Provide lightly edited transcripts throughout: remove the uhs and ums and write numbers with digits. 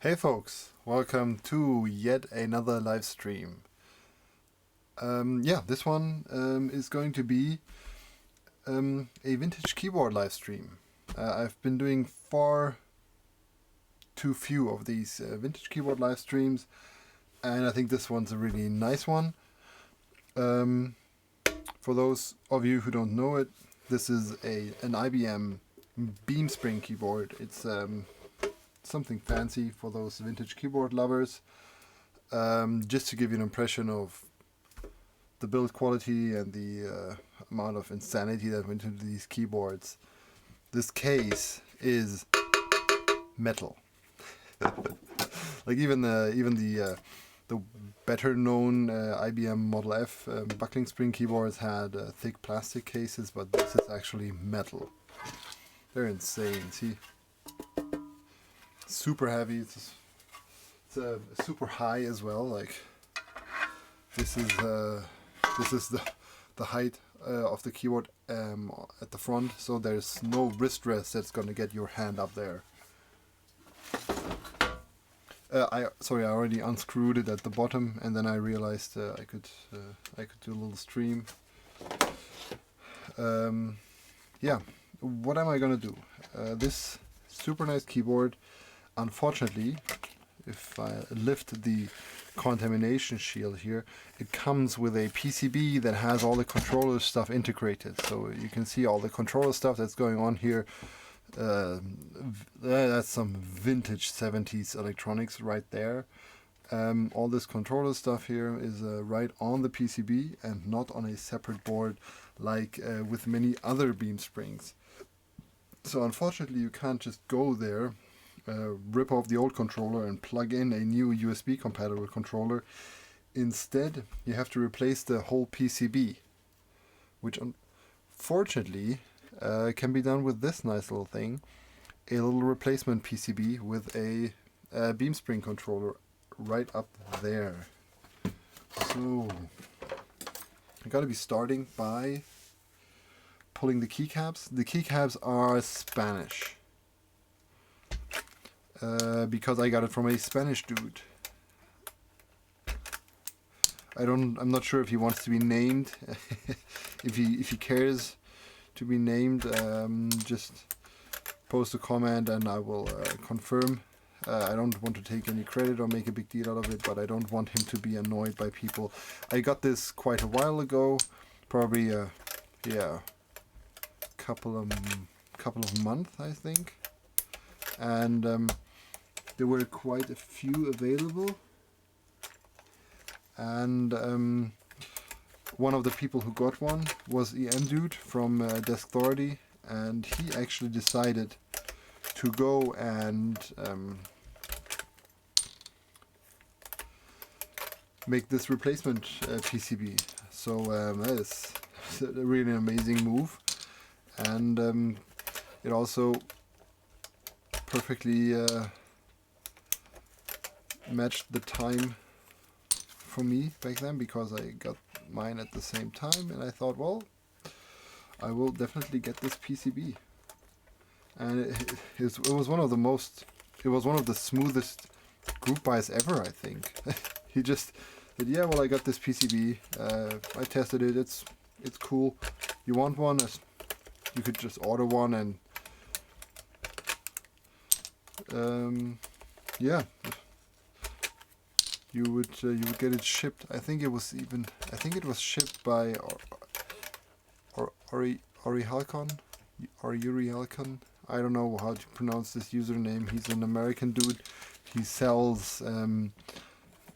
Hey folks, welcome to yet another live stream. This one is going to be a vintage keyboard live stream. I've been doing far too few of these vintage keyboard live streams, and I think this one's a really nice one. For those of you who don't know it, this is an IBM Beamspring keyboard. It's something fancy for those vintage keyboard lovers. Just to give you an impression of the build quality and the amount of insanity that went into these keyboards. This case is metal. Like even the better known IBM Model F buckling spring keyboards had thick plastic cases, but this is actually metal. They're insane. See, super heavy. It's super high as well. Like this is the height of the keyboard at the front, so there's no wrist rest that's gonna get your hand up there. I already unscrewed it at the bottom, and then I realized I could do a little stream. What am I gonna do? This super nice keyboard, unfortunately, if I lift the contamination shield here, it comes with a PCB that has all the controller stuff integrated. So you can see all the controller stuff that's going on here. That's some vintage 70s electronics right there. All this controller stuff here is right on the PCB and not on a separate board like with many other Beamsprings. So unfortunately you can't just go there, rip off the old controller and plug in a new USB compatible controller. Instead you have to replace the whole PCB, which unfortunately can be done with this nice little thing, a little replacement PCB with a Beamspring controller right up there. So I gotta be starting by pulling the keycaps. The keycaps are Spanish because I got it from a Spanish dude. I'm not sure if he wants to be named. if he cares to be named, just post a comment and I will confirm. I don't want to take any credit or make a big deal out of it, but I don't want him to be annoyed by people. I got this quite a while ago, probably couple of months, I think, and there were quite a few available, and one of the people who got one was emdude from Deskthority, and he actually decided to go and make this replacement PCB. So that is a really amazing move, and it also perfectly matched the time for me back then, because I got mine at the same time, and I thought, well, I will definitely get this PCB. And it was one of the smoothest group buys ever, I think. He just said, yeah, well, I got this PCB, I tested it, it's cool, you want one? You could just order one, and you would get it shipped. I think it was shipped by Ori Halcon. I don't know how to pronounce this username. He's an American dude. He sells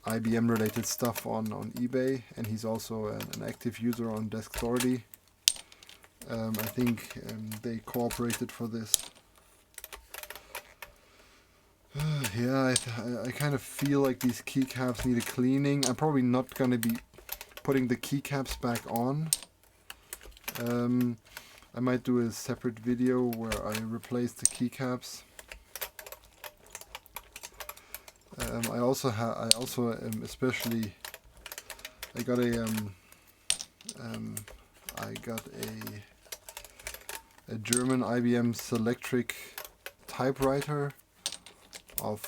IBM related stuff on eBay, and he's also an active user on Deskthority. I think they cooperated for this. I kind of feel like these keycaps need a cleaning. I'm probably not going to be putting the keycaps back on. I might do a separate video where I replace the keycaps. I got a German IBM Selectric typewriter of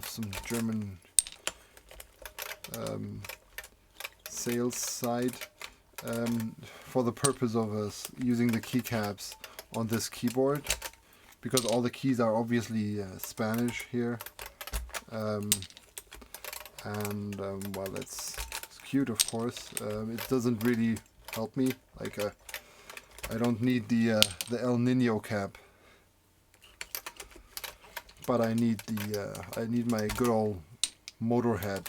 some German sales site for the purpose of us using the keycaps on this keyboard, because all the keys are obviously Spanish here, well, it's cute, of course. It doesn't really help me. Like I don't need the El Nino cap, but I need my good old Motorhead.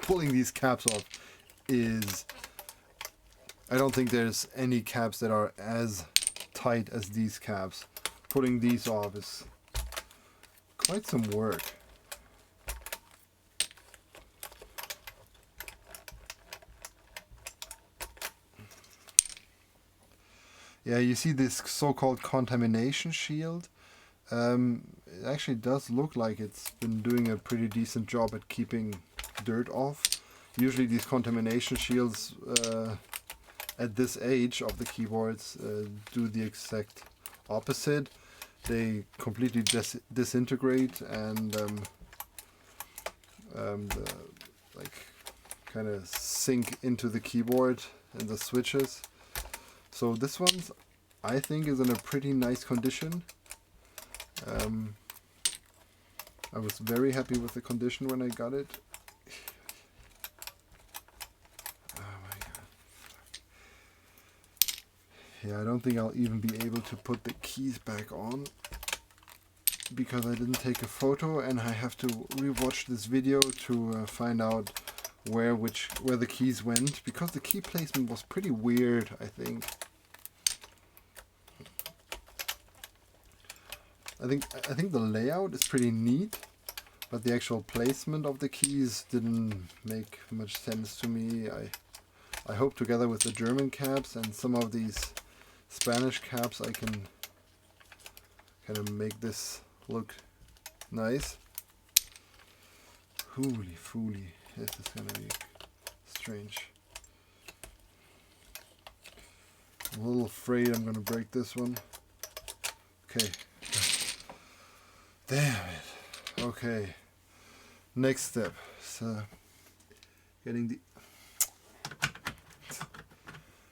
Pulling these caps off is, I don't think there's any caps that are as tight as these caps. Pulling these off is quite some work. Yeah, you see this so-called contamination shield. It actually does look like it's been doing a pretty decent job at keeping dirt off. Usually these contamination shields at this age of the keyboards do the exact opposite. They completely disintegrate and like kind of sink into the keyboard and the switches. So this one's, I think, is in a pretty nice condition. I was very happy with the condition when I got it. Oh my god. Yeah, I don't think I'll even be able to put the keys back on because I didn't take a photo, and I have to rewatch this video to find out where the keys went, because the key placement was pretty weird, I think. I think the layout is pretty neat, but the actual placement of the keys didn't make much sense to me. I hope together with the German caps and some of these Spanish caps I can kind of make this look nice. Holy fooly, this is gonna be strange. I'm a little afraid I'm gonna break this one. Okay. Damn it. Okay. Next step. So getting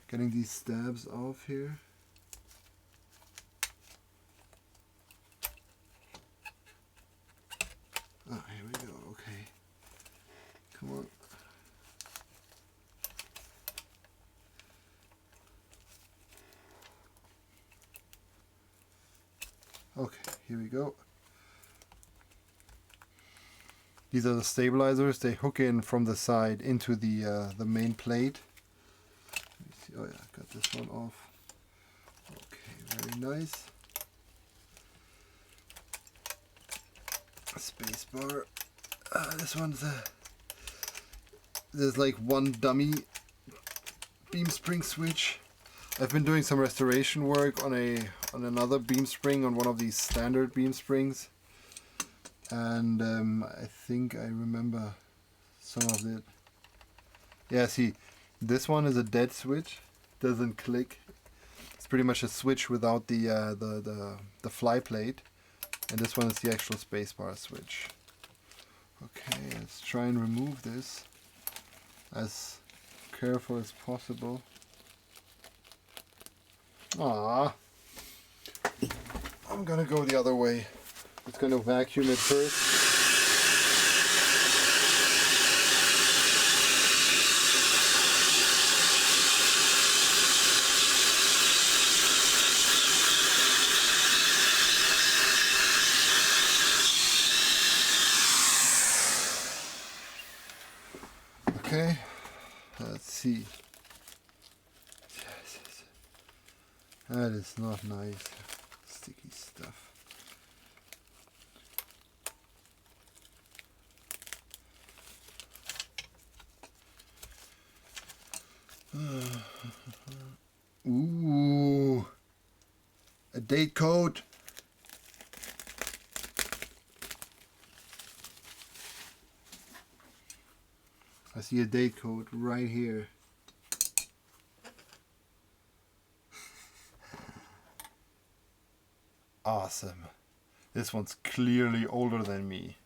these stabs off here. Ah, here we go. Okay. Come on. Okay, here we go. These are the stabilizers. They hook in from the side into the main plate. Let me see. Oh yeah, got this one off. Okay, very nice. Space bar. This one's there's like one dummy Beamspring switch. I've been doing some restoration work on another Beamspring, on one of these standard Beamsprings. And I think I remember some of it. Yeah, see, this one is a dead switch, doesn't click. It's pretty much a switch without the fly plate, and this one is the actual spacebar switch. Okay, let's try and remove this as careful as possible. Ah, I'm gonna go the other way. It's going to vacuum it first. Okay, let's see. Yes. That is not nice. Sticky stuff. Ooh, a date code. I see a date code right here. awesome. This one's clearly older than me.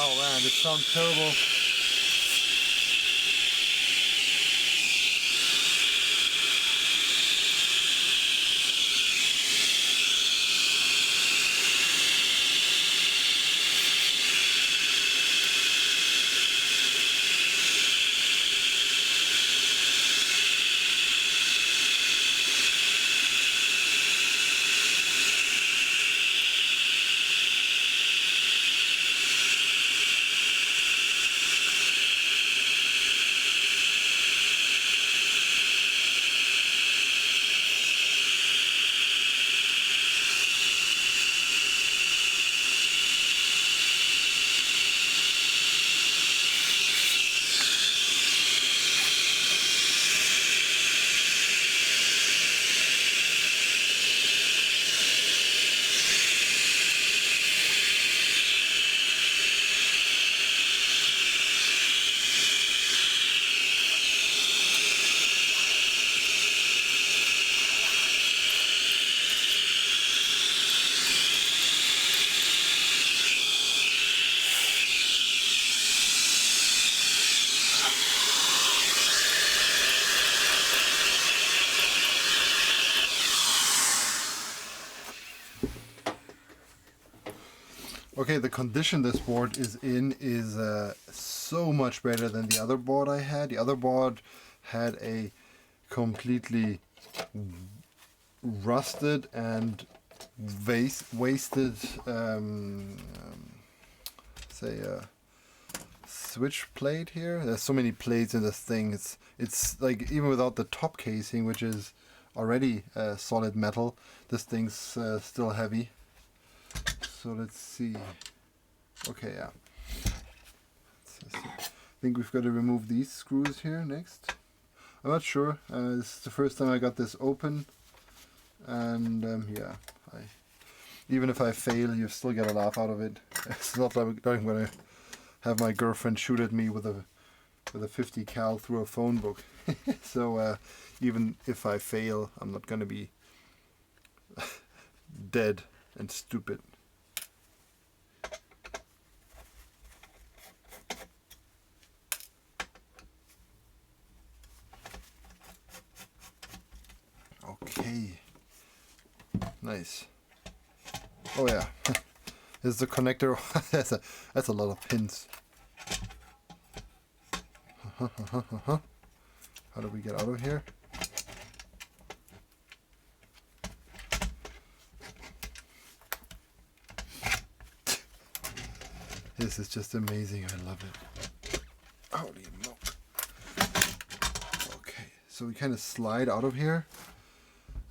Oh man, it sounds terrible. Okay, the condition this board is in is so much better than the other board I had. The other board had a completely rusted and wasted say switch plate here. There's so many plates in this thing. It's like, even without the top casing, which is already solid metal, this thing's still heavy. So let's see. Okay, yeah. I think we've got to remove these screws here next. I'm not sure. This is the first time I got this open, and yeah, even if I fail, you still get a laugh out of it. It's not like I'm gonna have my girlfriend shoot at me with a 50 cal through a phone book. So even if I fail, I'm not gonna be dead and stupid. Okay, nice. Oh yeah, this is the connector. that's a lot of pins. How do we get out of here? This is just amazing. I love it. Holy moly. Okay, so we kind of slide out of here.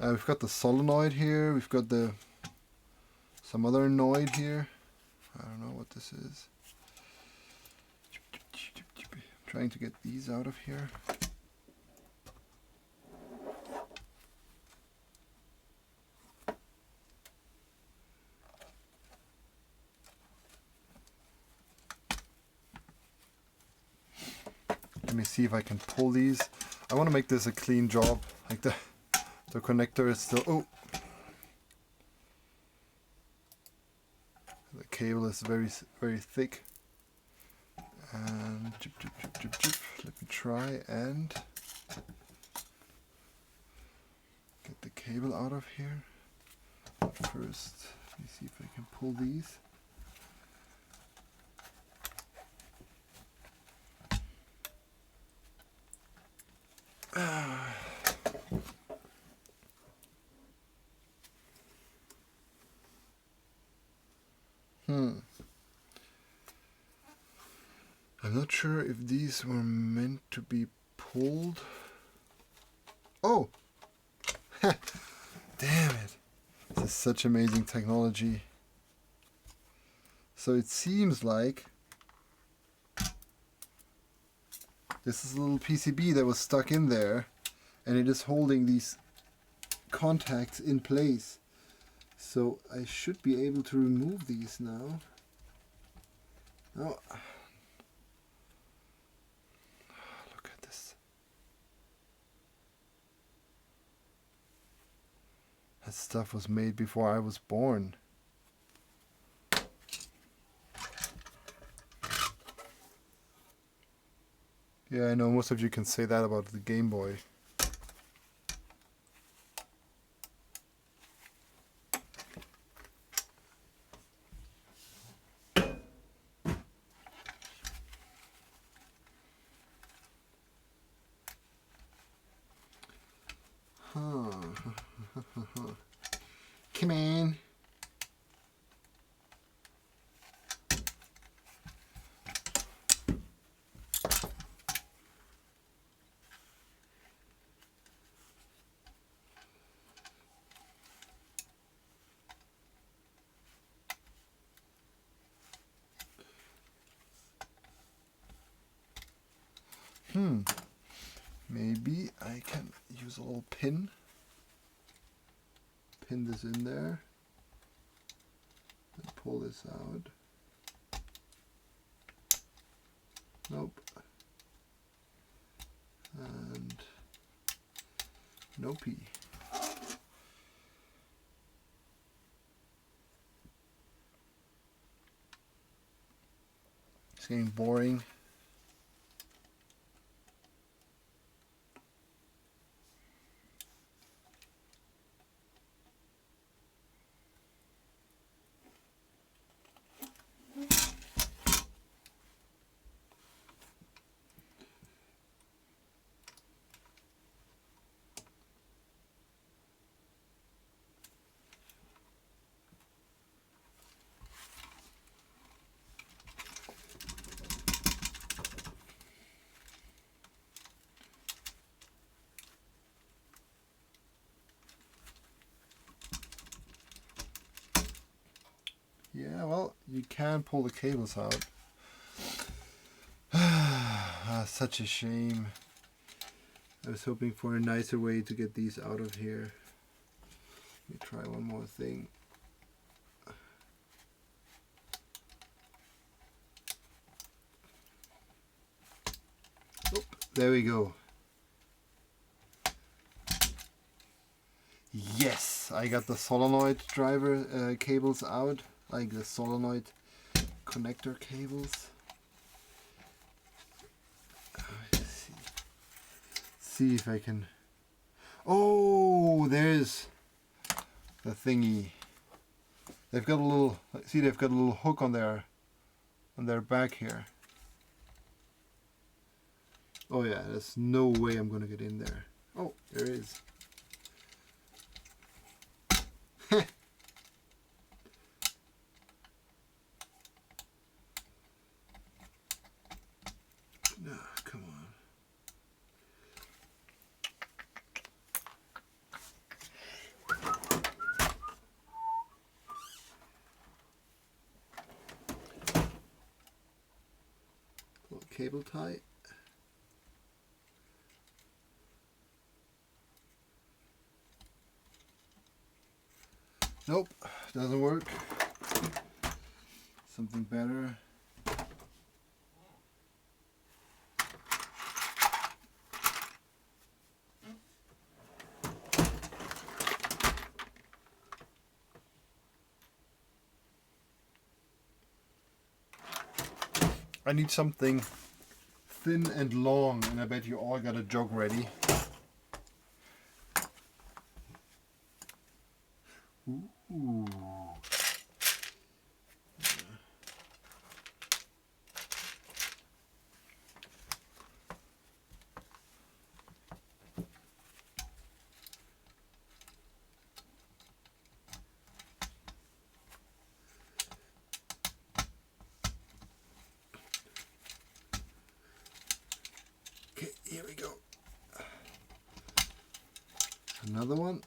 We've got the solenoid here. We've got some other noid here. I don't know what this is. I'm trying to get these out of here. Let me see if I can pull these. I want to make this a clean job. Like the connector is still... Oh! The cable is very, very thick. And let me try and get the cable out of here. But first, let me see if I can pull these. I'm not sure if these were meant to be pulled. Oh! Damn it. This is such amazing technology. So it seems like this is a little PCB that was stuck in there, and it is holding these contacts in place. So I should be able to remove these now. Oh, look at this. That stuff was made before I was born. Yeah, I know most of you can say that about the Game Boy. Huh. Come on. Maybe I can use a little pin. Pin this in there. And pull this out. Nope. And no P. It's getting boring. Yeah, well, you can pull the cables out. Such a shame. I was hoping for a nicer way to get these out of here. Let me try one more thing. Oh, there we go. Yes, I got the solenoid driver cables out, like the solenoid connector cables. See if I can. Oh, there's the thingy. They've got a little. See, they've got a little hook on their back here. Oh yeah, there's no way I'm gonna get in there. Oh, there is. No, come on. Little cable tie. Nope, doesn't work. Something better. I need something thin and long, and I bet you all got a jog ready. Ooh. Okay, here we go. Another one.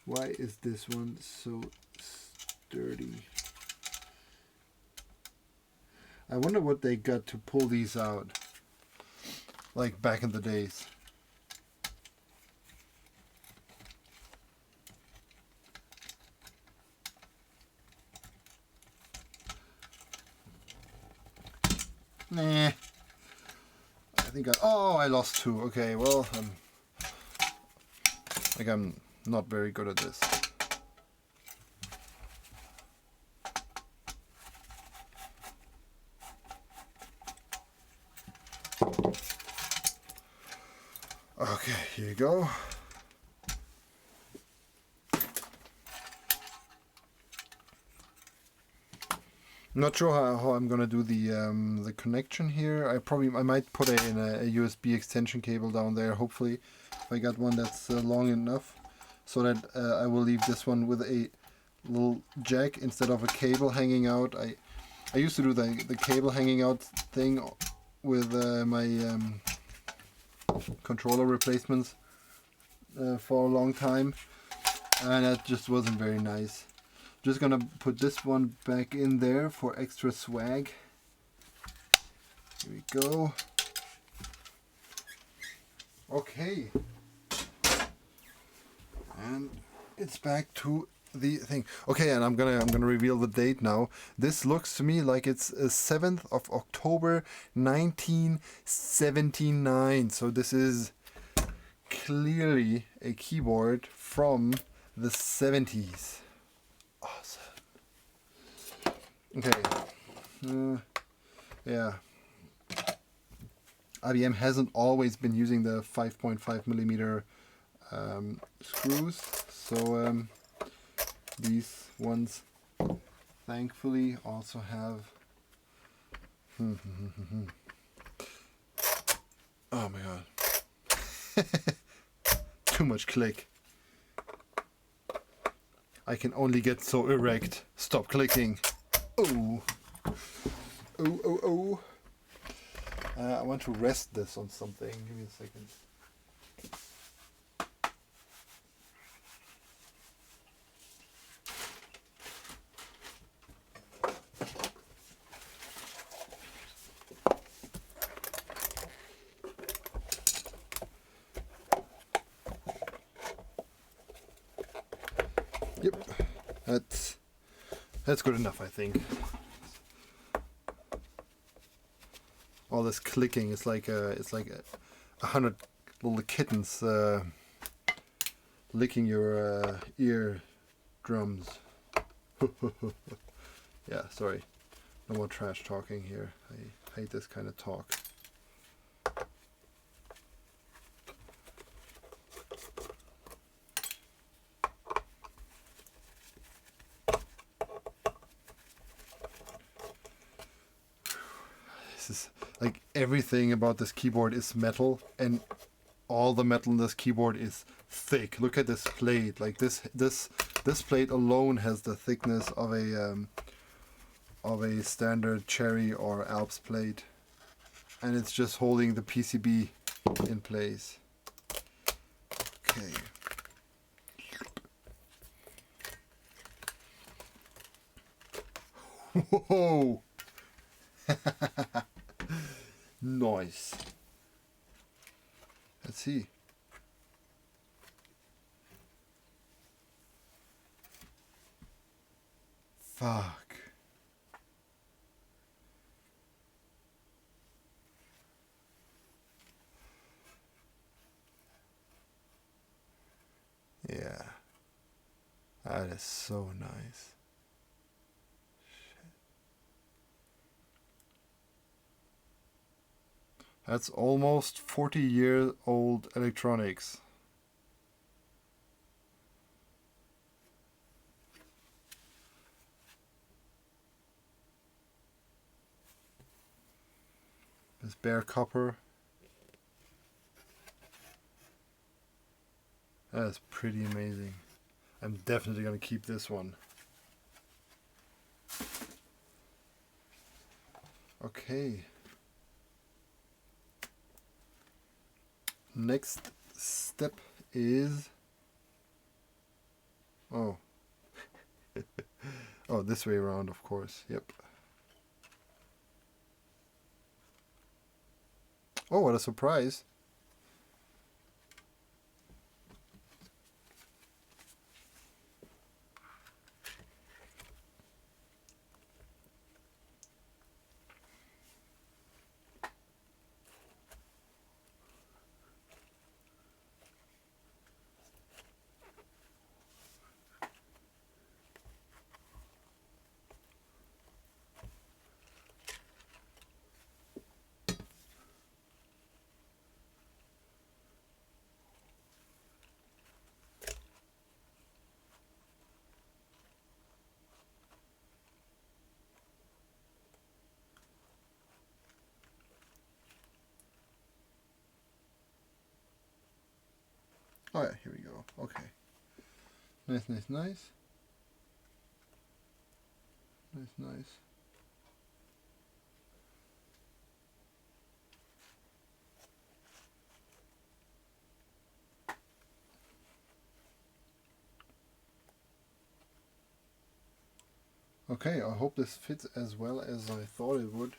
Why is this one so sturdy? I wonder what they got to pull these out, like back in the days. Nah. I think I lost two. Okay, well, I'm not very good at this. Okay, here you go. Not sure how I'm gonna do the connection here. I might put a USB extension cable down there. Hopefully, if I got one that's long enough, so that I will leave this one with a little jack instead of a cable hanging out. I used to do the cable hanging out thing with my controller replacements for a long time, and that just wasn't very nice. Just gonna put this one back in there for extra swag. Here we go. Okay, and it's back to the thing. Okay, and I'm gonna reveal the date now. This looks to me like it's 7th of October 1979. So this is clearly a keyboard from the 70s. Awesome. Okay. Yeah. IBM hasn't always been using the 5.5 millimeter screws, so these ones thankfully also have oh my god. Too much click. I can only get so erect. Stop clicking. Oh. Oh, oh, oh. I want to rest this on something. Give me a second. Yep, that's good enough, I think. All this clicking is like a 100 little kittens licking your ear drums. Yeah, sorry, no more trash talking here. I hate this kind of talk. This is like everything about this keyboard is metal, and all the metal in this keyboard is thick. Look at this plate. Like this plate alone has the thickness of a standard cherry or Alps plate, and it's just holding the PCB in place. Okay. Whoa! Nice. Let's see. Fuck. Yeah. That is so nice. That's almost 40-year-old electronics. This bare copper. That is pretty amazing. I'm definitely going to keep this one. Okay. next step is, oh, oh, this way around, of course. Yep. Oh, what a surprise. Oh yeah, here we go. Okay. Nice, nice, nice. Nice, nice. Okay, I hope this fits as well as I thought it would.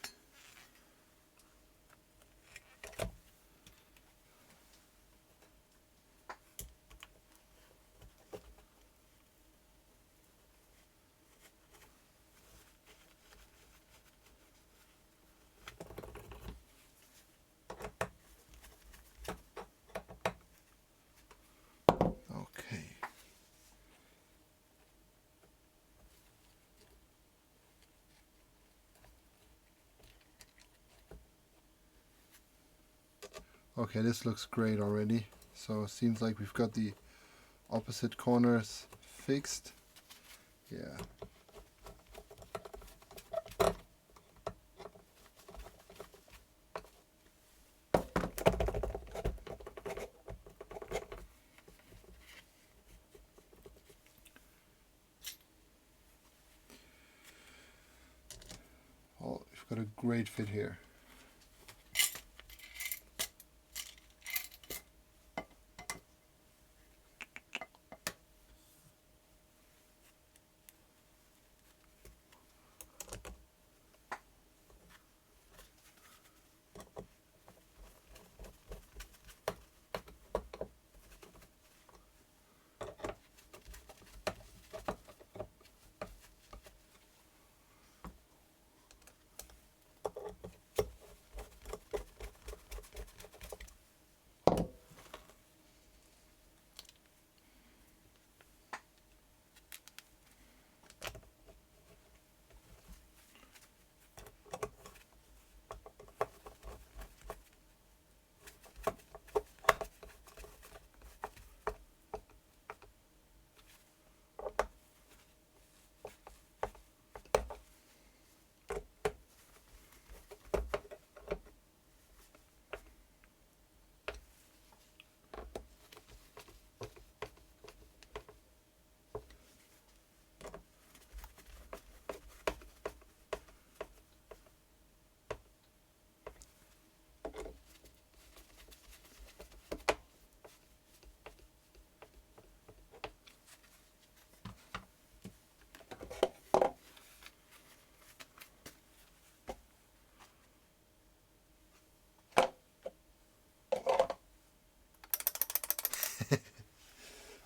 Okay. Okay, this looks great already. So it seems like we've got the opposite corners fixed. Yeah. Oh, we've got a great fit here.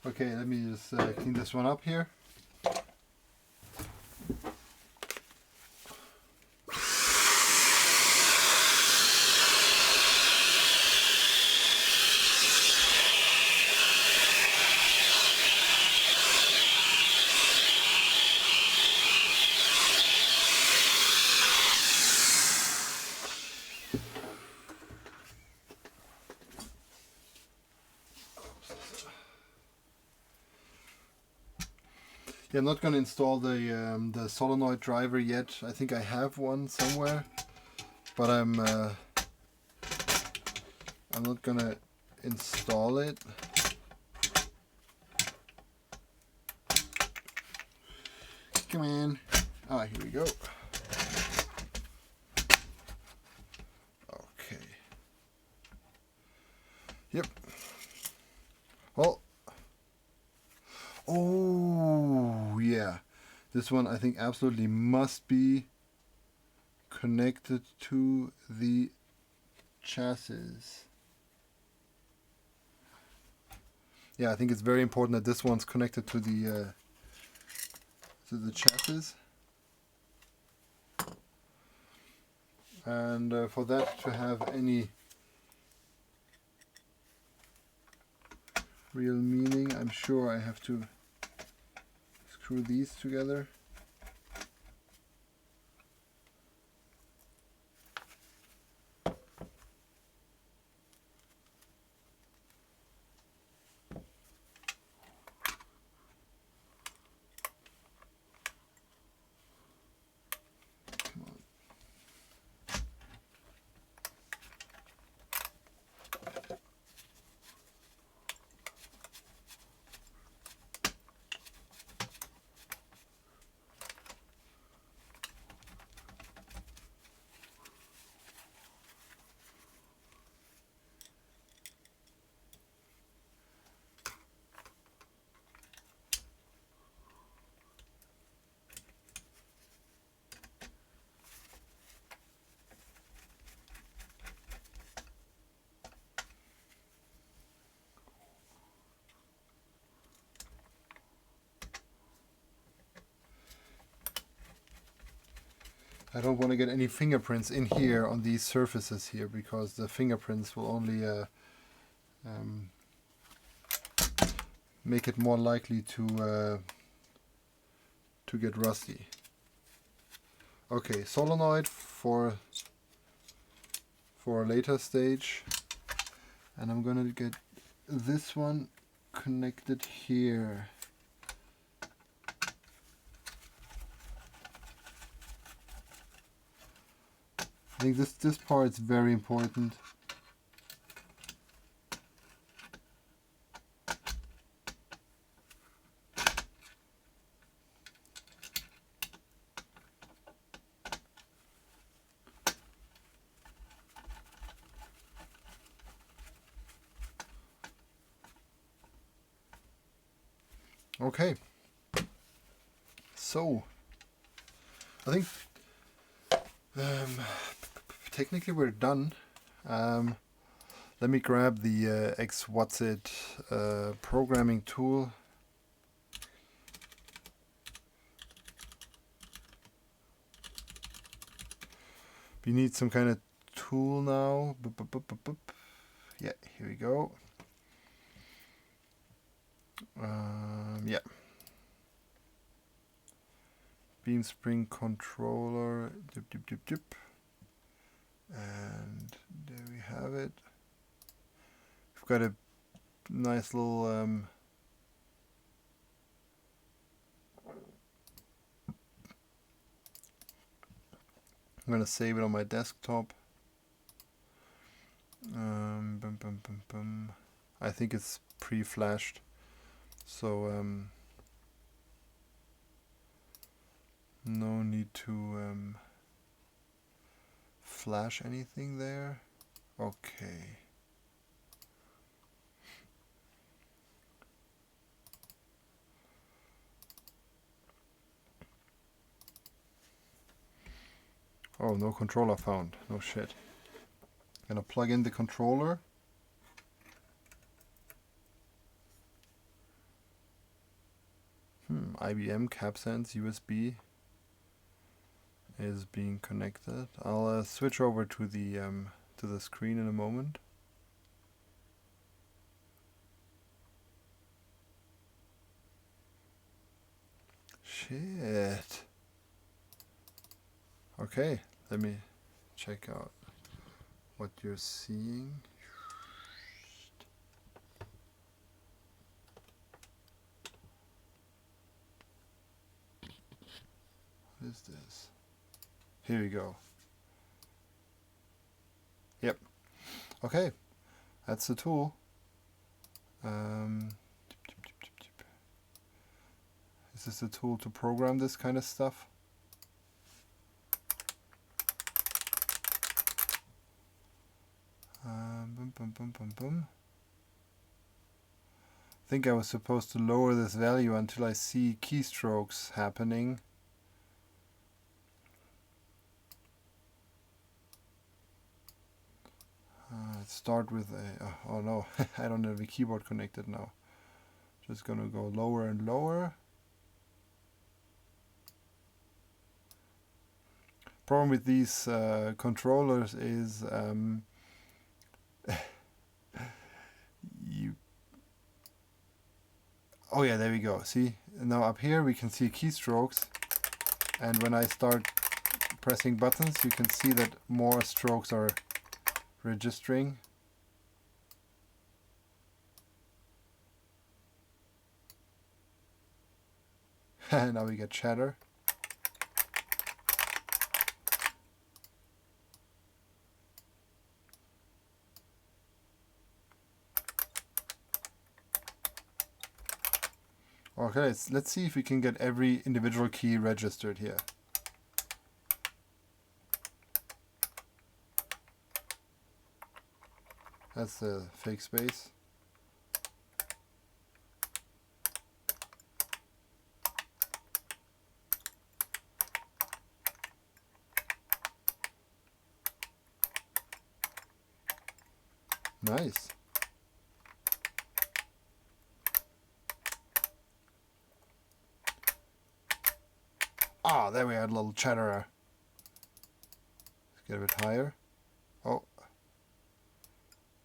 Okay, let me just clean this one up here. Yeah, I'm not going to install the solenoid driver yet. I think I have one somewhere, but I'm not going to install it. Come on. Ah, here we go. Okay. Yep. Well, oh yeah, this one I think absolutely must be connected to the chassis. Yeah, I think it's very important that this one's connected to the chassis. And for that to have any real meaning, I'm sure I have to screw these together. I don't want to get any fingerprints in here on these surfaces here, because the fingerprints will only make it more likely to get rusty. Okay, solenoid for a later stage, and I'm gonna get this one connected here. I think this part is very important. Okay, so I think technically we're done. Let me grab the Xwhatsit programming tool. We need some kind of tool now. Yeah, here we go. Yeah. Beamspring controller. And there we have it. We've got a nice little I'm gonna save it on my desktop. I think it's pre-flashed, so no need to flash anything there. Okay. Oh, no controller found. No shit. Gonna plug in the controller. IBM CapSense USB is being connected. I'll switch over to the screen in a moment. Shit. Okay, let me check out what you're seeing. What is this? Here we go. Yep. Okay, that's the tool. Is this the tool to program this kind of stuff? Boom. think I was supposed to lower this value until I see keystrokes happening. Let's start with a, oh no, I don't have the keyboard connected now. Just gonna go lower and lower. Problem with these controllers is oh yeah, there we go. See, now up here we can see keystrokes, and when I start pressing buttons, you can see that more strokes are registering. Now we get chatter. Okay, let's see if we can get every individual key registered here. That's the fake space. Nice. Ah, there we had a little chatterer. Let's get a bit higher. Oh,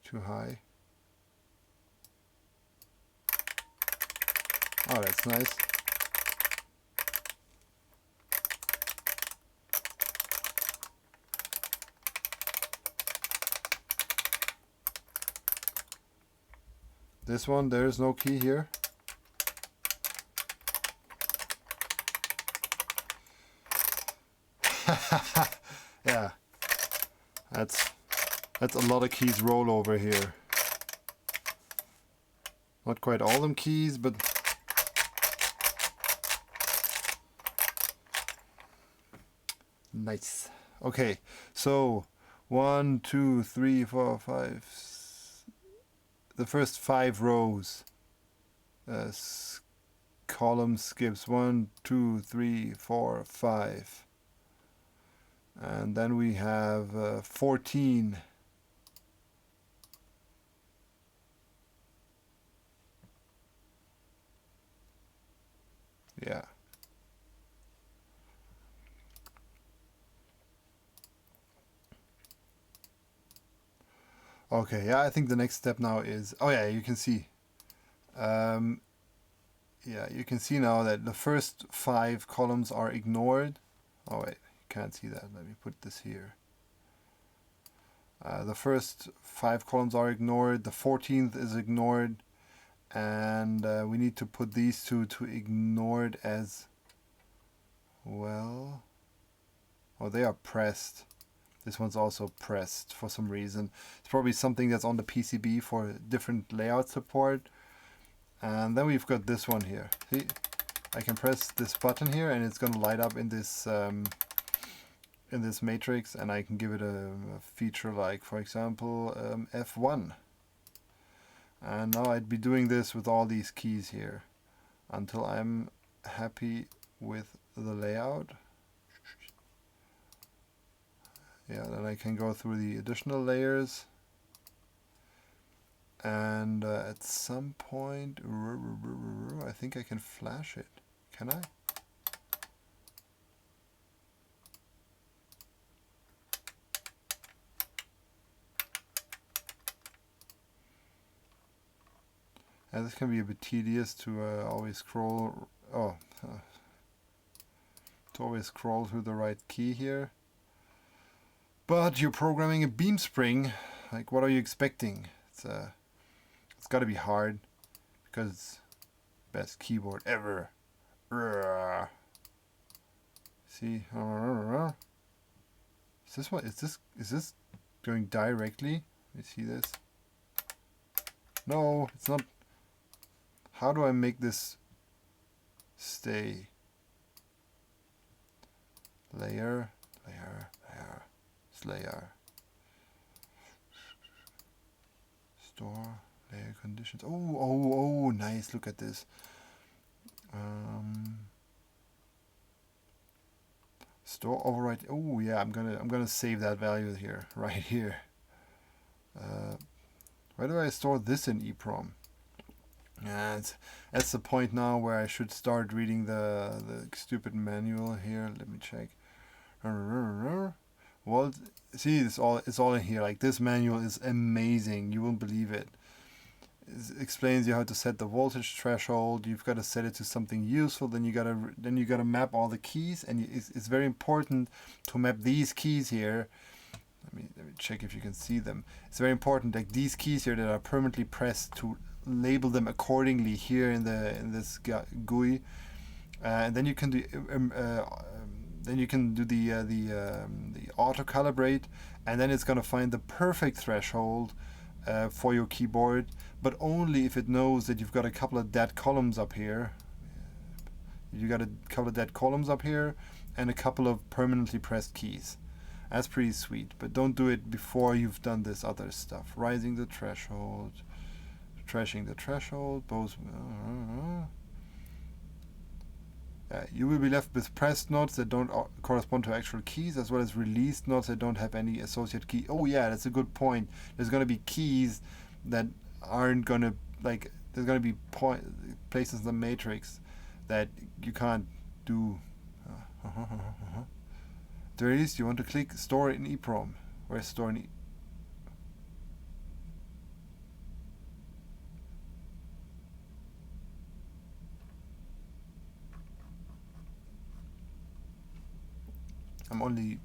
too high. Oh, that's nice. This one, there is no key here. Yeah, that's a lot of keys roll over here. Not quite all them keys, but nice. Okay, so 1, 2, 3, 4, 5. The first 5 rows. Column skips 1, 2, 3, 4, 5. And then we have 14. Yeah. Okay, yeah, I think the next step now is, oh yeah, you can see. Yeah, you can see now that the first 5 columns are ignored. Oh wait, you can't see that. Let me put this here. The first 5 columns are ignored. The 14th is ignored. And we need to put these two to ignored as well. Oh, they are pressed. This one's also pressed for some reason. It's probably something that's on the PCB for different layout support. And then we've got this one here. See, I can press this button here and it's going to light up in this matrix, and I can give it a feature like, for example, F1. And now I'd be doing this with all these keys here until I'm happy with the layout. Yeah, then I can go through the additional layers, and at some point I think I can flash it. Can I? And this can be a bit tedious to always scroll. To always scroll through the right key here. But you're programming a Beamspring. Like, what are you expecting? It's got to be hard because it's best keyboard ever. See, is this one? Is this going directly? Let me see this. No, it's not. How do I make this stay? Layer, layer, layer, layer. Store, Player conditions. Oh, nice. Look at this. Store override. Oh yeah, I'm gonna save that value here, right here. Where do I store this in EEPROM? That's the point now where I should start reading the stupid manual here. Let me check. Well, see, it's all in here. Like, this manual is amazing. You won't believe it. It explains you how to set the voltage threshold. You've got to set it to something useful. Then you gotta map all the keys, and it's very important to map these keys here. Let me check if you can see them. It's very important, like these keys here that are permanently pressed, to label them accordingly here in this GUI, and then you can do the auto calibrate, and then it's gonna find the perfect threshold for your keyboard, but only if it knows that you've got a couple of dead columns up here. You got a couple of dead columns up here and a couple of permanently pressed keys. That's pretty sweet, but don't do it before you've done this other stuff. Rising the threshold, trashing the threshold, both. You will be left with pressed notes that don't correspond to actual keys, as well as released notes that don't have any associated key. Oh yeah, that's a good point. There's going to be keys that aren't going to, like, there's going to be places in the matrix that you can't do. There it is. You want to click store in EEPROM. Where's store in I'm only...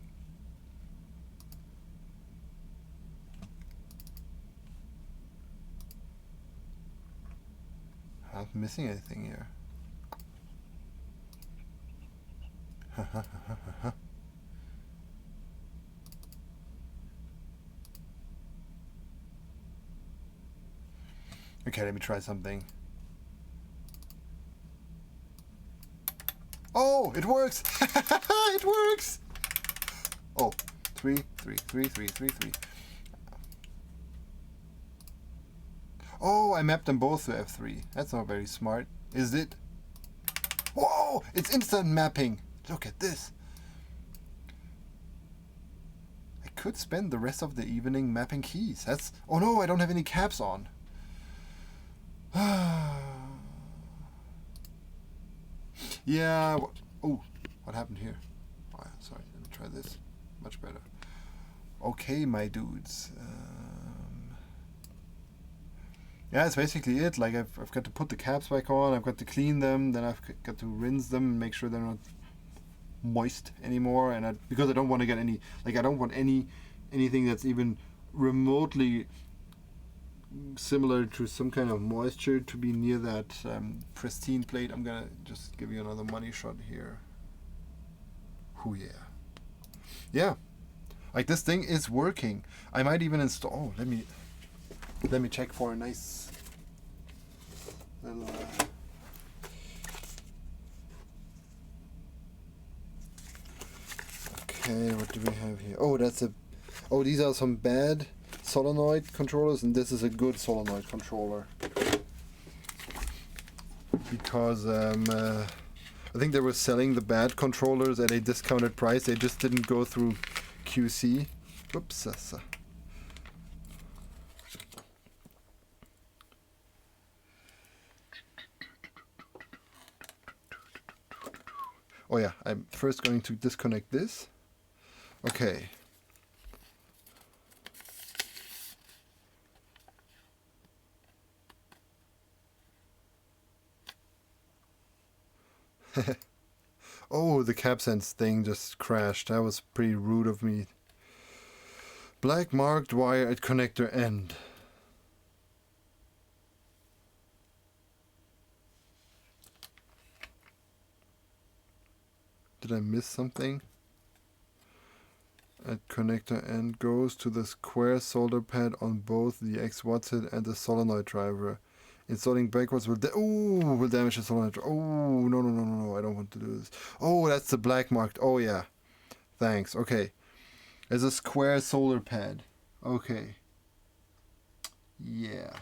I'm not missing anything here. Okay, let me try something. Oh, it works! It works! Oh, 3, 3, 3, 3, 3, 3. Oh, I mapped them both to F3. That's not very smart, is it? Whoa! It's instant mapping! Look at this! I could spend the rest of the evening mapping keys. That's... Oh no, I don't have any caps on. Yeah. Oh, what happened here? Oh, sorry, let me try this. Much better. Okay, my dudes. Yeah, that's basically it. Like, I've got to put the caps back on. I've got to clean them. Then I've got to rinse them and make sure they're not moist anymore. And because I don't want to get any, like, I don't want anything that's even remotely similar to some kind of moisture to be near that pristine plate. I'm gonna just give you another money shot here. Oh yeah. Yeah, like, this thing is working. I might even install... Oh, let me check for a nice little okay, what do we have here? Oh, these are some bad solenoid controllers, and this is a good solenoid controller, because I think they were selling the bad controllers at a discounted price. They just didn't go through QC. Oops. Oh yeah, I'm first going to disconnect this. Okay. Oh, the CapSense thing just crashed. That was pretty rude of me. Black marked wire at connector end. Did I miss something? At connector end goes to the square solder pad on both the Xwhatsit and the solenoid driver. Installing backwards will damage the solenoid. Oh, no, I don't want to do this. Oh, that's the black marked. Oh, yeah. Thanks. Okay. There's a square solder pad. Okay. Yeah.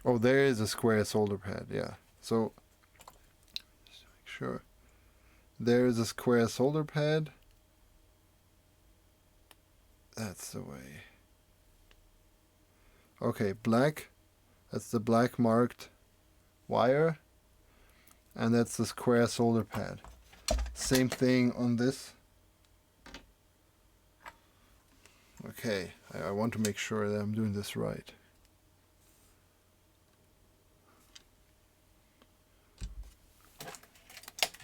Oh, there is a square solder pad, yeah. So, just to make sure. There is a square solder pad. That's the way. Okay, black. That's the black marked wire. And that's the square solder pad. Same thing on this. Okay, I want to make sure that I'm doing this right.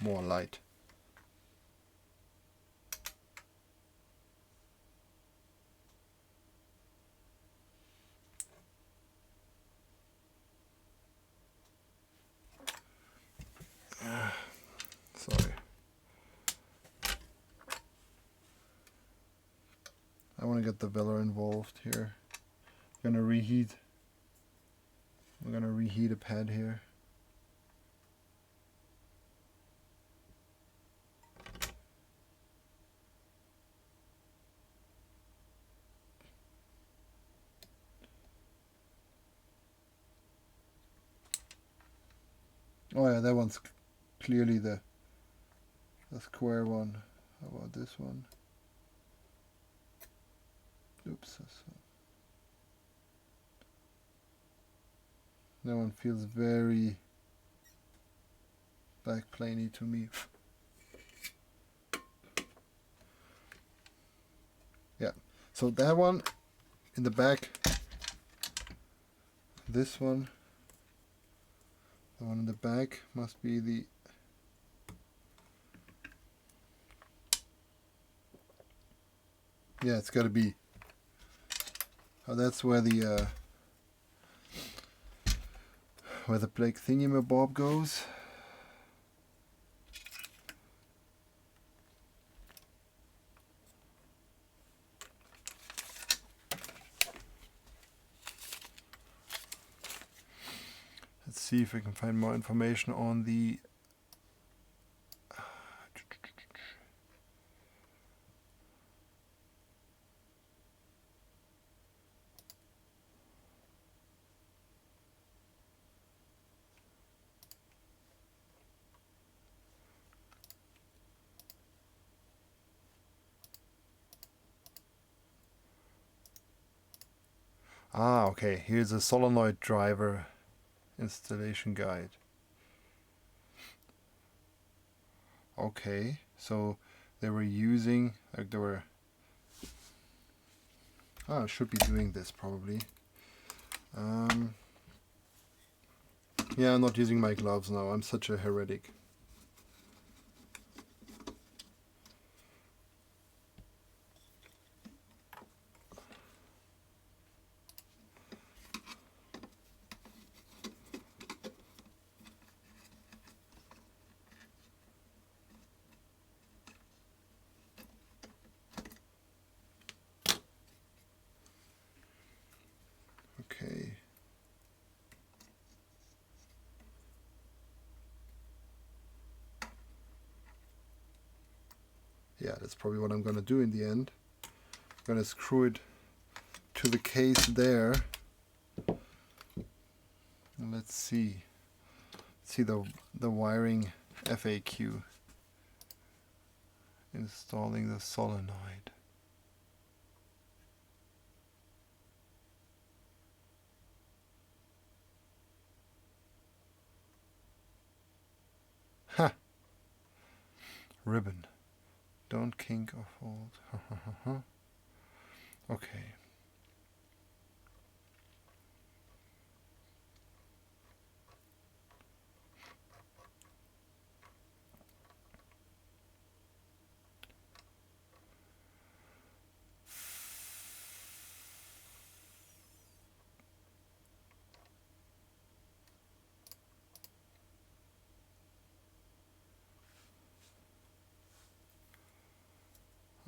More light. Sorry. I want to get the vellor involved here. I'm gonna reheat. We're gonna reheat a pad here. Oh yeah, that one's clearly the square one. How about this one? Oops. That one feels very backplane-y to me. Yeah, so that one in the back, this one, the one in the back must be the yeah, it's got to be. Oh, that's where the black thingamabob goes. Let's see if we can find more information on the okay, here's a solenoid driver installation guide. Okay, so they were using, like they were, I should be doing this probably. Yeah, I'm not using my gloves now, I'm such a heretic. Okay. Yeah, that's probably what I'm going to do in the end. I'm going to screw it to the case there. And let's see the wiring FAQ. Installing the solenoid. Ha! Ribbon. Don't kink or fold. Okay.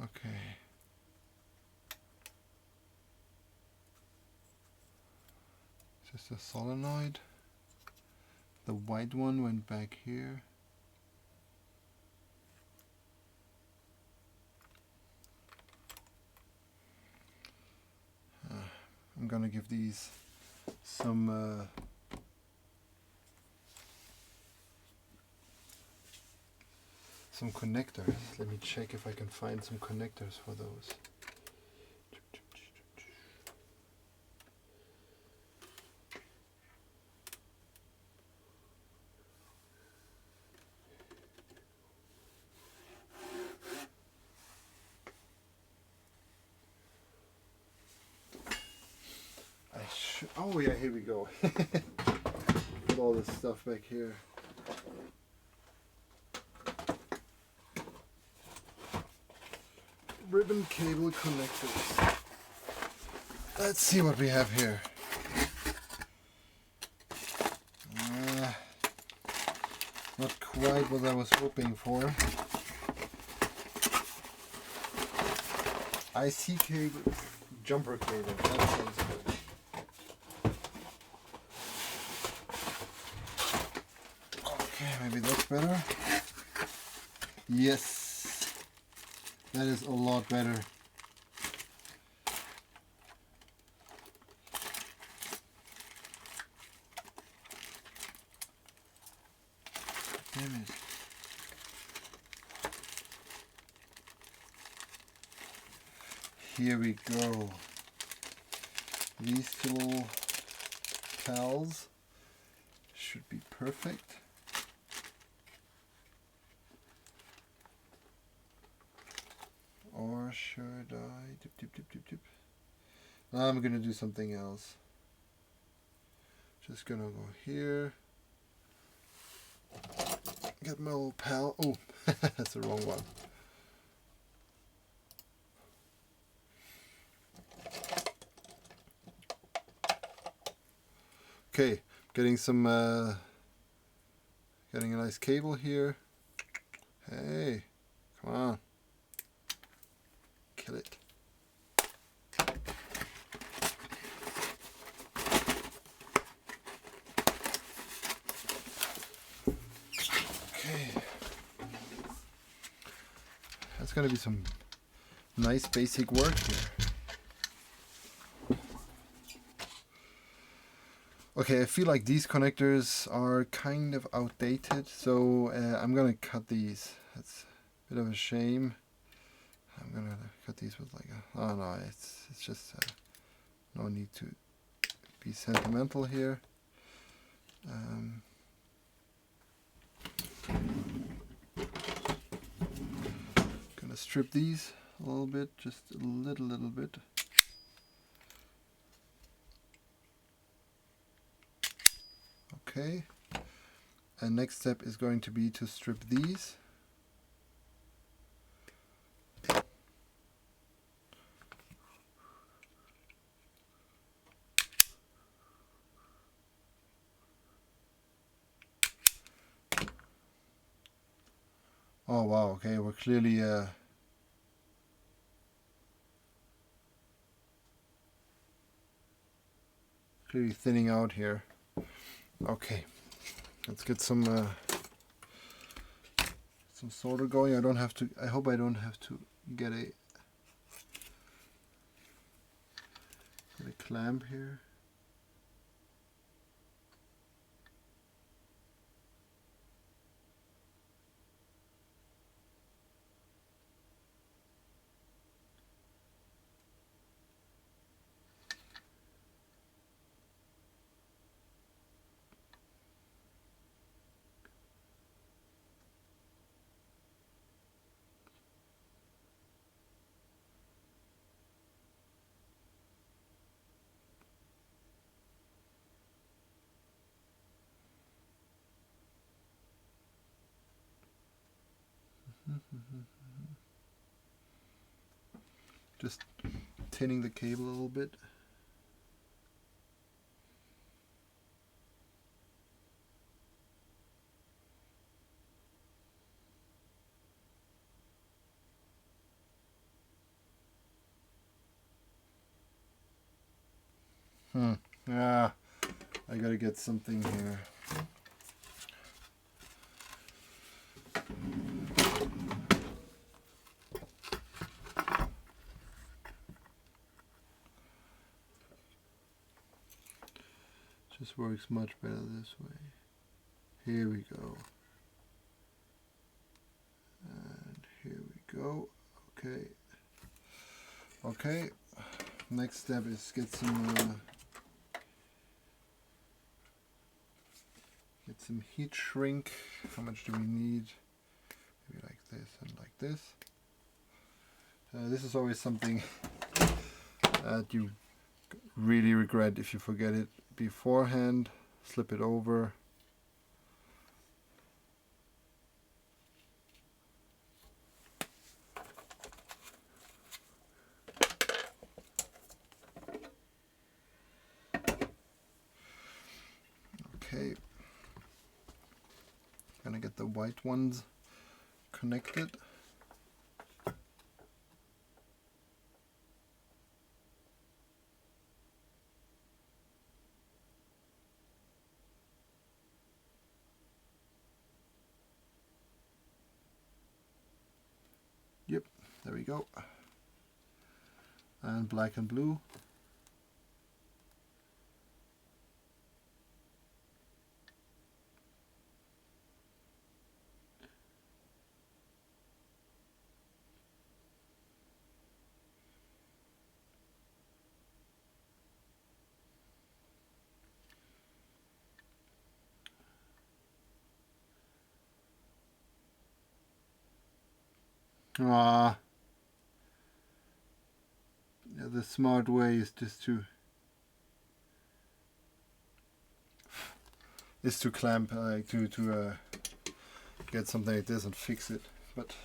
Okay. Just a solenoid. The white one went back here. I'm gonna give these some some connectors. Let me check if I can find some connectors for those. Oh yeah, here we go. Put all this stuff back here. Ribbon cable connectors. Let's see what we have here. Not quite what I was hoping for. IC cable, jumper cable. That sounds good. Okay, maybe that's better. Yes, that is a lot better. Damn it. Here we go. These two little pals should be perfect. Or should I dip, dip, dip, dip, dip. I'm gonna do something else. Just gonna go here. Get my little pal. Oh, that's the wrong one. Okay, getting some, getting a nice cable here. Hey, come on. Kill it. Okay. That's gonna be some nice basic work here. Okay, I feel like these connectors are kind of outdated, so I'm gonna cut these. That's a bit of a shame. I'm gonna cut these with like a, oh no, it's just no need to be sentimental here. Gonna strip these a little bit, just a little bit. Okay, and next step is going to be to strip these. Oh wow, okay, we're clearly clearly thinning out here. Okay, let's get some solder going. I don't have to, I hope I don't have to get a clamp here. Just tinning the cable a little bit. Yeah, I gotta get something here. Just works much better this way. Here we go. go. Okay. Okay. Next step is get some heat shrink. How much do we need? Maybe like this and like this. This is always something that you really regret if you forget it beforehand. Slip it over. Okay. Gonna get the white ones connected. Yep, there we go. And black and blue. Ah, yeah, the smart way is just to clamp, like to get something like this and fix it. But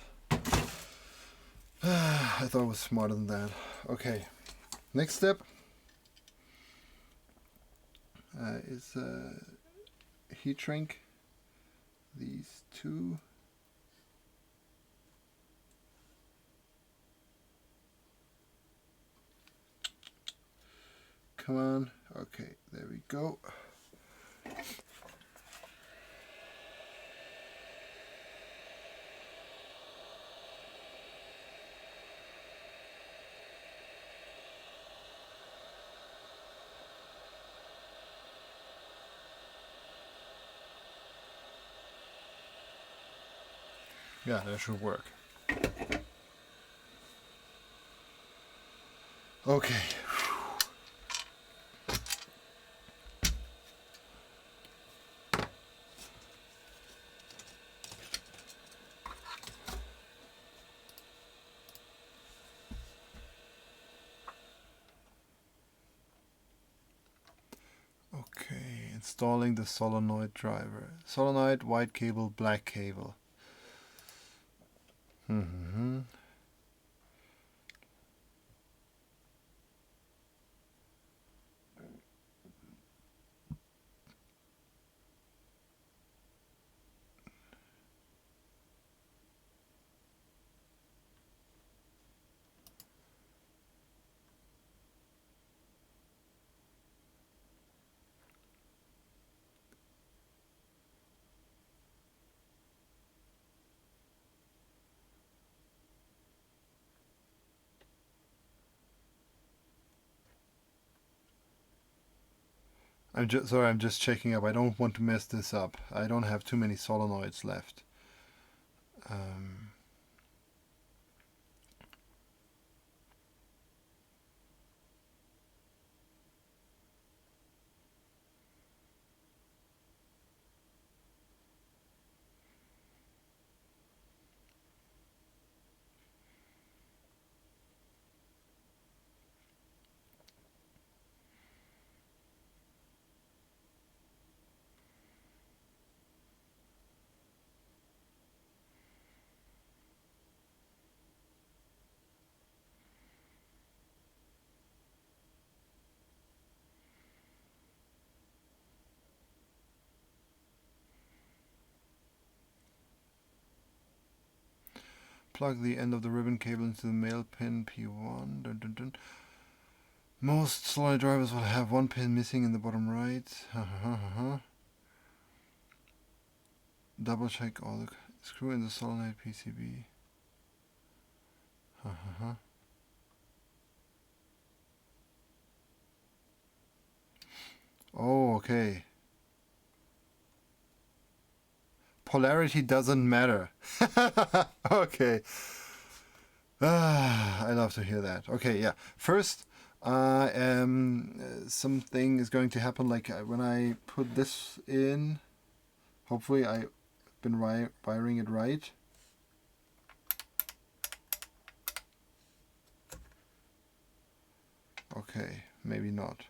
I thought it was smarter than that. Okay, next step is heat shrink these two. Come on. Okay, there we go. Yeah, that should work. Okay. Okay, installing the solenoid driver. Solenoid, white cable, black cable. I'm just checking up. I don't want to mess this up. I don't have too many solenoids left. Plug the end of the ribbon cable into the male pin P1. Dun, dun, dun. Most solenoid drivers will have one pin missing in the bottom right. Double check all the screw in the solenoid PCB. Oh, okay. Polarity doesn't matter. Okay. I love to hear that. Okay, yeah. First, something is going to happen. Like when I put this in, hopefully I've been wiring it right. Okay, maybe not.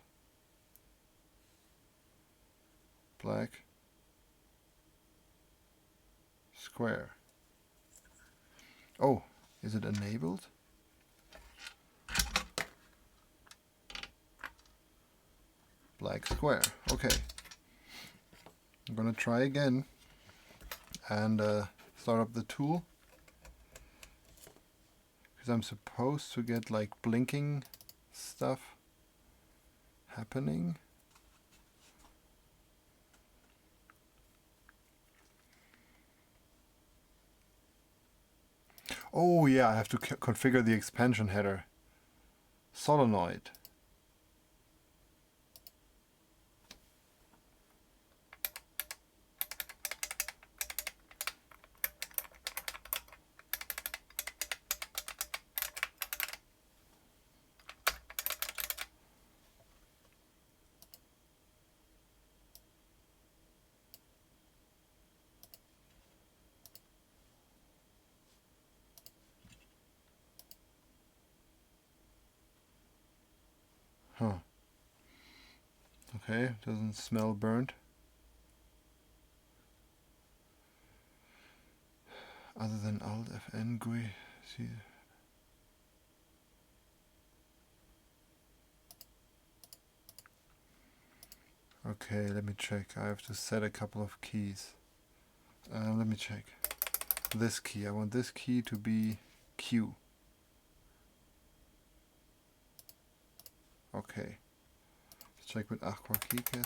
Black. Square. Oh, is it enabled? Black square. Okay. I'm gonna try again and start up the tool, because I'm supposed to get like blinking stuff happening. Oh yeah, I have to configure the expansion header. Solenoid. Huh. Okay, doesn't smell burnt. Other than Alt Fn GUI. See. Okay, let me check. I have to set a couple of keys. Let me check. This key. I want this key to be Q. Okay. Let's check with Aqua KeyCat.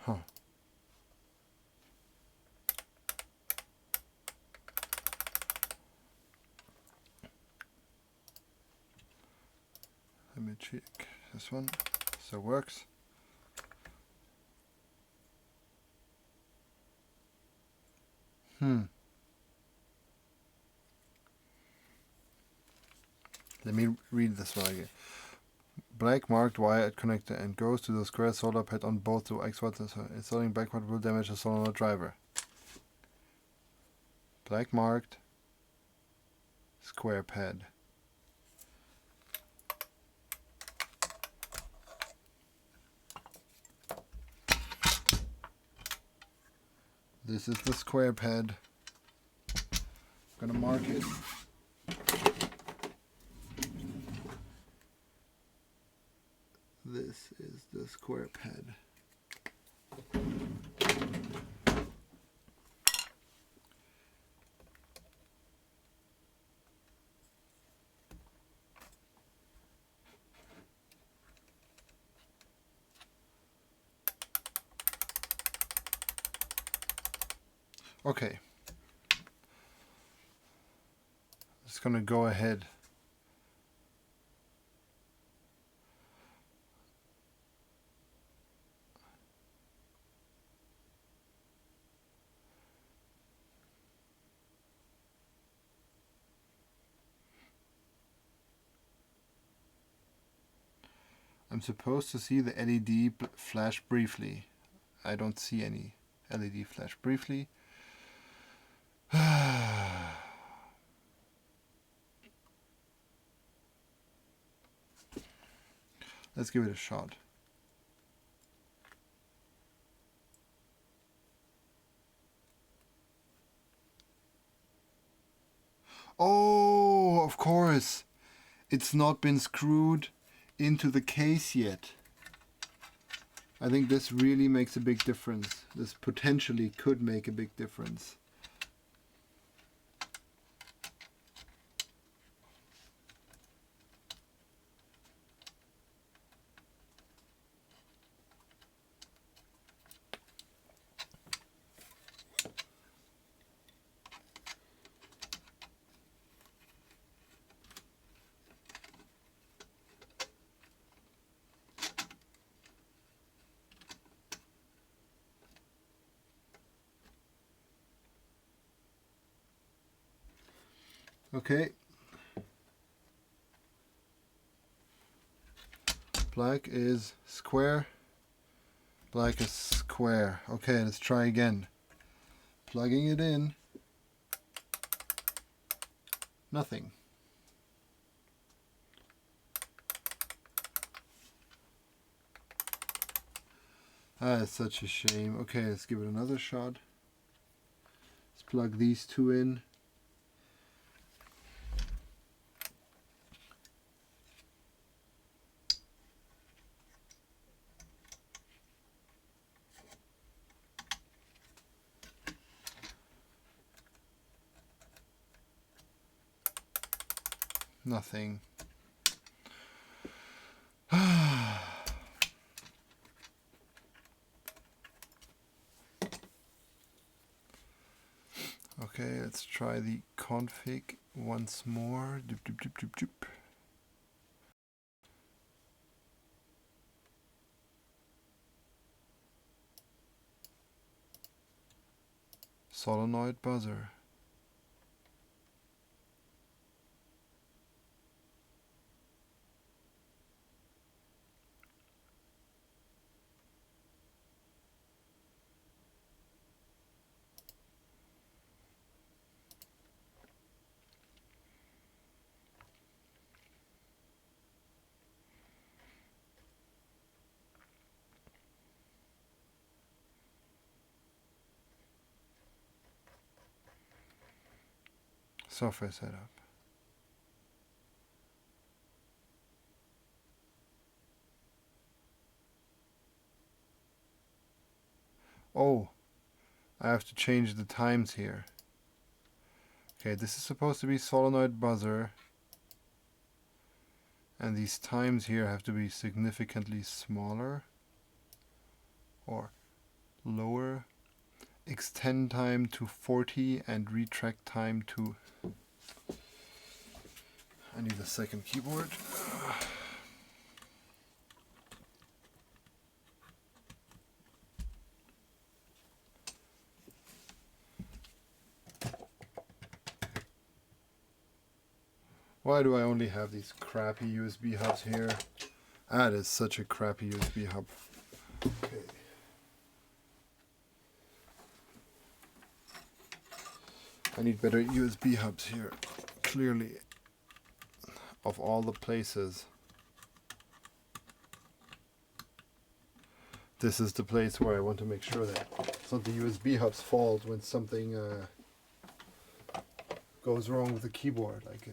Huh. Let me check this one. So it works. Let me read this one again. Black marked wire connector and goes to the square solder pad on both the Xwhatsit. Installing backward will damage the solenoid driver. Black marked square pad. This is the square pad. I'm gonna mark it. This is the square pad. Okay. Just gonna go ahead. I'm supposed to see the LED flash briefly. I don't see any LED flash briefly. Let's give it a shot. Oh, of course. It's not been screwed into the case yet. I think this really makes a big difference. This potentially could make a big difference. Okay. Black is square. Black is square. Okay, let's try again. Plugging it in. Nothing. Ah, it's such a shame. Okay, let's give it another shot. Let's plug these two in. Nothing. Okay, let's try the config once more. Doop, doop, doop, doop, doop. Solenoid buzzer. Software setup. Oh, I have to change the times here. Okay, this is supposed to be solenoid buzzer. And these times here have to be significantly smaller or lower. Extend time to 40 and retract time to... I need a second keyboard. Why do I only have these crappy USB hubs here? That is such a crappy USB hub. Okay. I need better USB hubs here, clearly, of all the places. This is the place where I want to make sure that it's not the USB hub's fault when something goes wrong with the keyboard. Like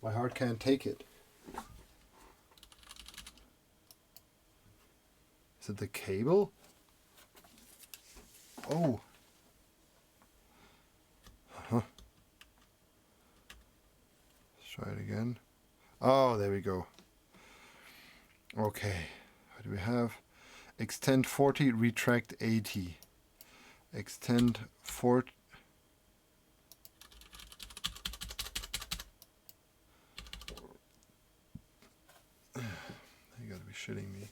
my heart can't take it. Is it the cable? Oh. Huh. Let's try it again. Oh, there we go. Okay. What do we have? Extend 40, retract 80. Extend 40. You gotta be shitting me.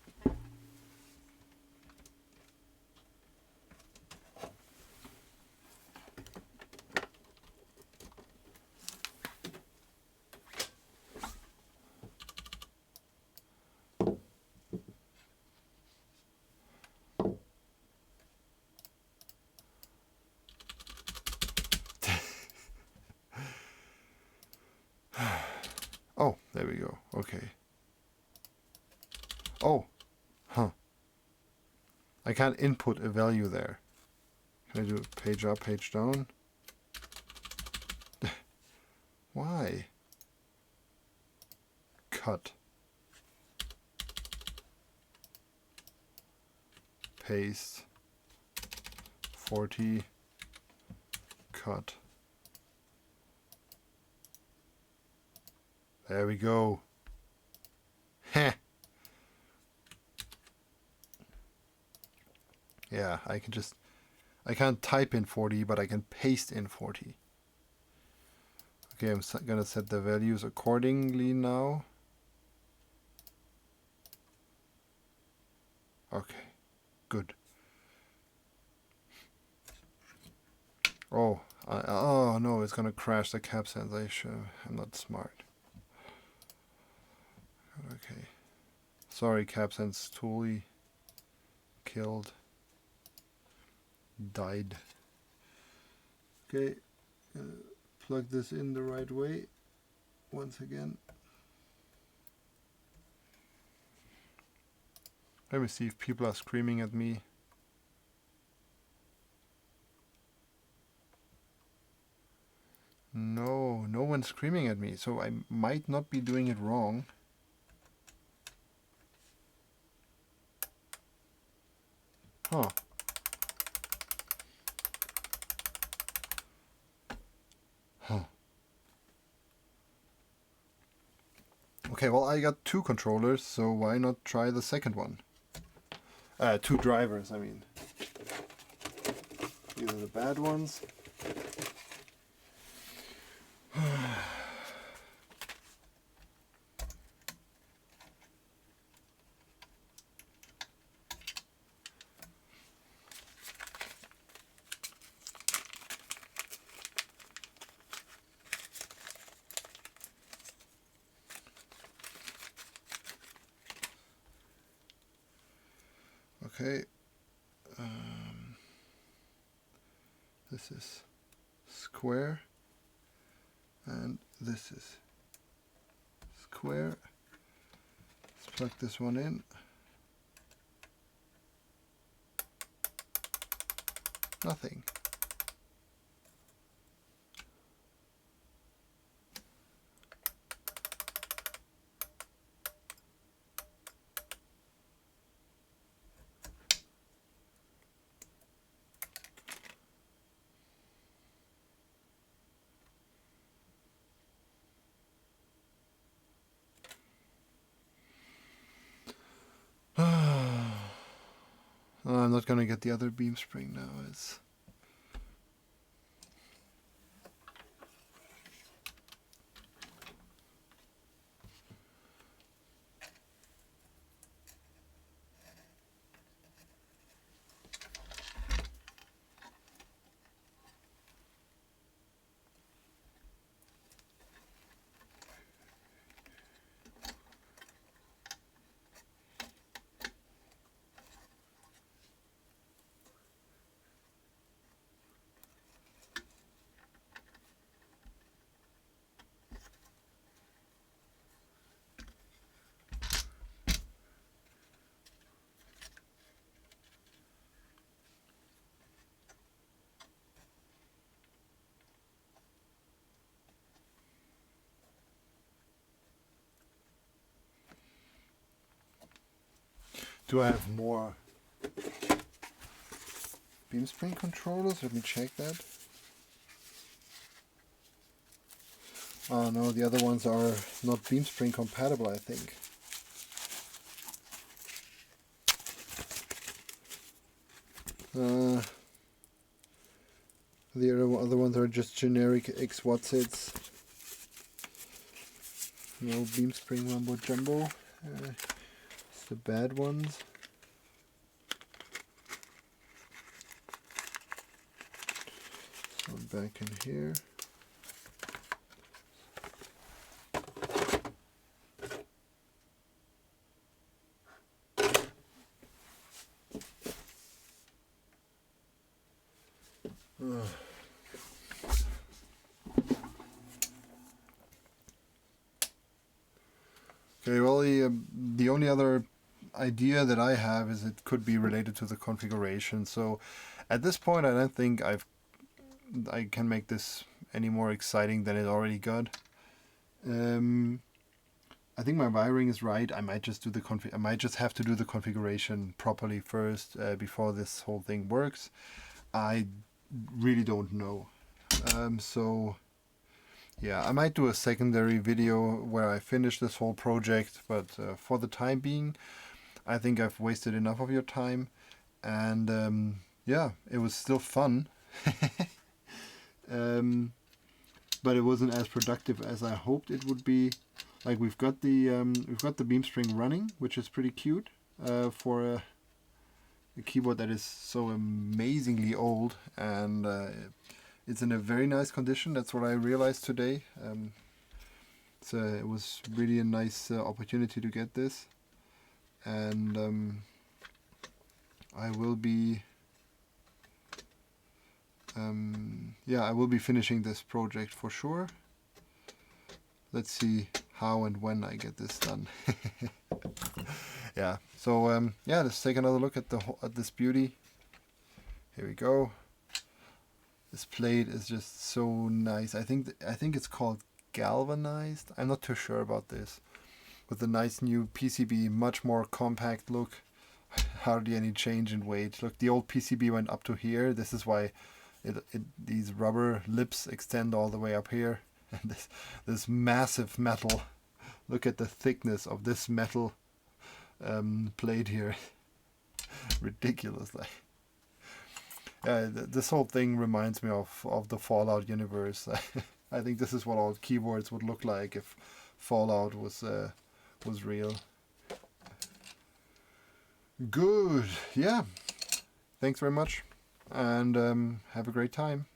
Oh, there we go. Okay. Oh, huh. I can't input a value there. Can I do page up, page down? Why? Cut. Paste. 40. Cut. There we go. Heh. Yeah, I can't type in 40, but I can paste in 40. Okay, I'm gonna set the values accordingly now. Okay, good. Oh, Oh no, it's gonna crash the cap sense. I'm not smart. Okay. Sorry, cap sense. Totally killed. Died. Okay. Plug this in the right way. Once again. Let me see if people are screaming at me. No, no one's screaming at me, so I might not be doing it wrong. Huh. Huh. Okay, well, I got 2 controllers, so why not try the second one? 2 drivers, I mean. These are the bad ones. Okay. This is square. And this is square. Let's plug this one in. Nothing. I'm not gonna get the other Beamspring now. It's do I have more Beamspring controllers? Let me check that. Oh no, the other ones are not Beamspring compatible, I think. The other ones are just generic Xwhatsits. No Beamspring Mumbo Jumbo. It's the bad ones. So back in here. Okay, well, the only other idea that I have is it could be related to the configuration. So at this point, I don't think I can make this any more exciting than it already got. I think my wiring is right. I might just do the I might just have to do the configuration properly first before this whole thing works. I really don't know. So yeah, I might do a secondary video where I finish this whole project, but for the time being, I think I've wasted enough of your time, and yeah, it was still fun, but it wasn't as productive as I hoped it would be. Like we've got the Beamspring running, which is pretty cute for a keyboard that is so amazingly old, and it's in a very nice condition. That's what I realized today. So it was really a nice opportunity to get this, and I will be I will be finishing this project for sure. Let's see how and when I get this done. Yeah. So let's take another look at this beauty. Here we go. This plate is just so nice. I think it's called galvanized. I'm not too sure about this. With the nice new PCB, much more compact look. Hardly any change in weight. Look, the old PCB went up to here. This is why these rubber lips extend all the way up here. And this massive metal. Look at the thickness of this metal plate here. Ridiculous. Like, this whole thing reminds me of the Fallout universe. I think this is what all keyboards would look like if Fallout was real. Good. Yeah. Thanks very much, and have a great time.